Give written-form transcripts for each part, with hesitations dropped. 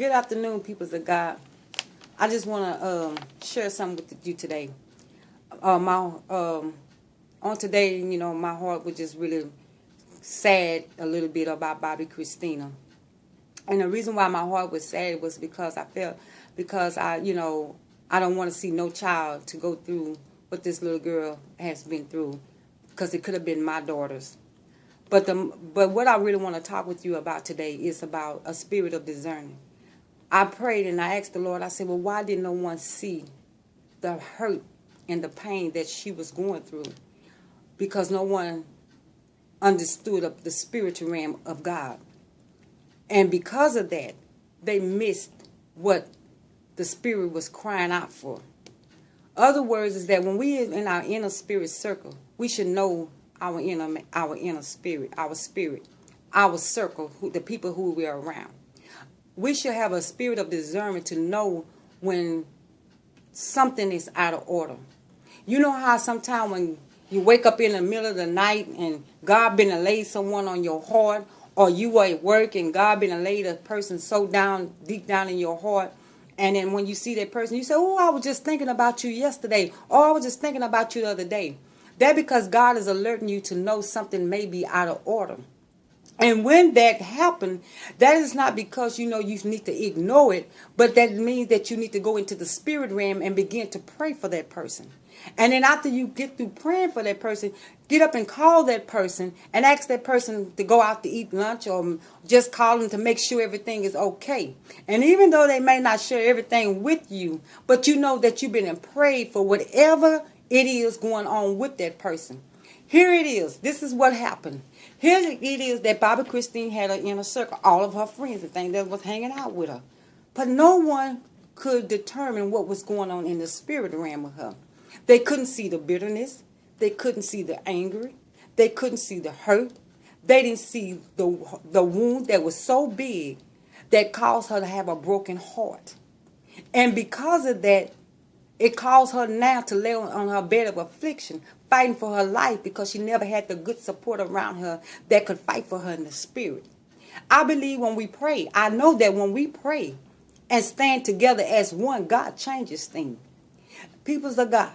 Good afternoon, peoples of God. I just want to share something with you today. On today, my heart was just really sad a little bit about Bobby Christina. And the reason why my heart was sad was because I don't want to see no child to go through what this little girl has been through, because it could have been my daughters. But what I really want to talk with you about today is about a spirit of discerning. I prayed and I asked the Lord, I said, well, why did no one see the hurt and the pain that she was going through? Because no one understood the spiritual realm of God. And because of that, they missed what the spirit was crying out for. Other words is that when we are in our inner spirit circle, we should know our inner spirit, our circle, the people who we are around. We should have a spirit of discernment to know when something is out of order. You know how sometimes when you wake up in the middle of the night and God been to lay someone on your heart, or you are at work and God been to lay the person so down, deep down in your heart, and then when you see that person, you say, oh, I was just thinking about you yesterday, or I was just thinking about you the other day. That's because God is alerting you to know something may be out of order. And when that happens, that is not because you need to ignore it, but that means that you need to go into the spirit realm and begin to pray for that person. And then after you get through praying for that person, get up and call that person and ask that person to go out to eat lunch, or just call them to make sure everything is okay. And even though they may not share everything with you, but you know that you've been and prayed for whatever it is going on with that person. Here it is. This is what happened. Here it is that Bobby Christine had an inner circle, all of her friends and things that was hanging out with her. But no one could determine what was going on in the spirit realm with her. They couldn't see the bitterness. They couldn't see the anger. They couldn't see the hurt. They didn't see the wound that was so big that caused her to have a broken heart. And because of that, it caused her now to lay on her bed of affliction, fighting for her life, because she never had the good support around her that could fight for her in the spirit. I believe when we pray, I know that when we pray and stand together as one, God changes things. Peoples of God,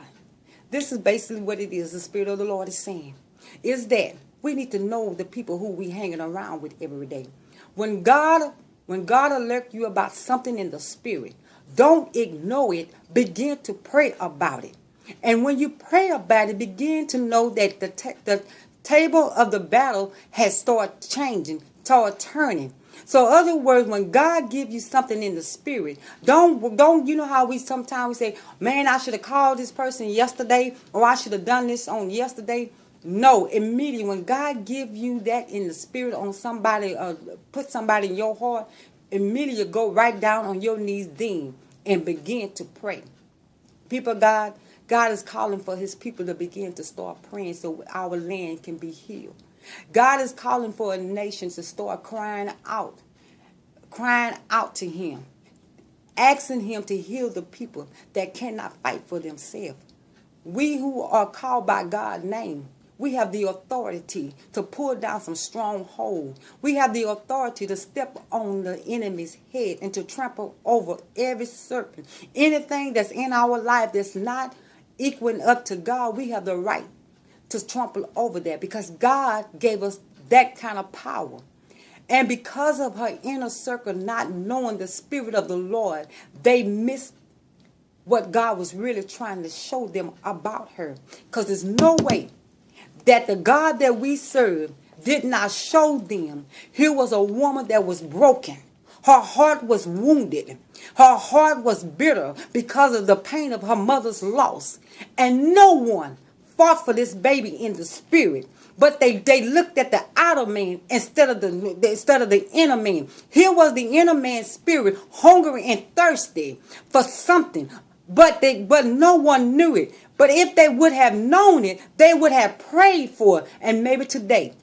this is basically what it is. The Spirit of the Lord is saying is that we need to know the people who we hanging around with every day. When God alerts you about something in the spirit, don't ignore it. Begin to pray about it. And when you pray about it, begin to know that the table of the battle has started changing, started turning. So, in other words, when God gives you something in the spirit, don't you know how we sometimes say, man, I should have called this person yesterday, or I should have done this on yesterday. No, immediately when God gives you that in the spirit on somebody, put somebody in your heart, immediately go right down on your knees then and begin to pray. People of God, God is calling for his people to begin to start praying so our land can be healed. God is calling for a nation to start crying out to him, asking him to heal the people that cannot fight for themselves. We who are called by God's name, we have the authority to pull down some strongholds. We have the authority to step on the enemy's head and to trample over every serpent. Anything that's in our life that's not equaling up to God, we have the right to trample over that, because God gave us that kind of power. And because of her inner circle not knowing the Spirit of the Lord, they missed what God was really trying to show them about her. Because there's no way that the God that we serve did not show them. Here was a woman that was broken. Her heart was wounded. Her heart was bitter because of the pain of her mother's loss. And no one fought for this baby in the spirit, but they looked at the outer man instead of the inner man. Here was the inner man's spirit, hungry and thirsty for something, but no one knew it. But if they would have known it, they would have prayed for it. And maybe today,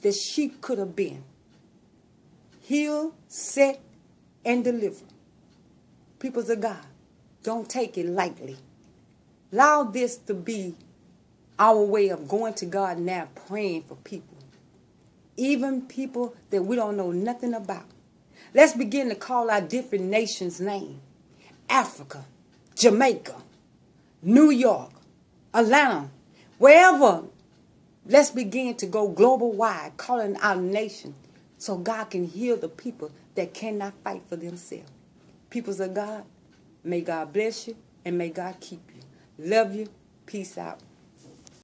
that she could have been healed, set, and delivered. Peoples of God, don't take it lightly. Allow this to be our way of going to God now, praying for people. even people that we don't know nothing about. Let's begin to call our different nations' names. Africa, Jamaica, New York, Atlanta, wherever. Let's begin to go global wide, calling our nation so God can heal the people that cannot fight for themselves. Peoples of God, may God bless you and may God keep you. Love you. Peace out.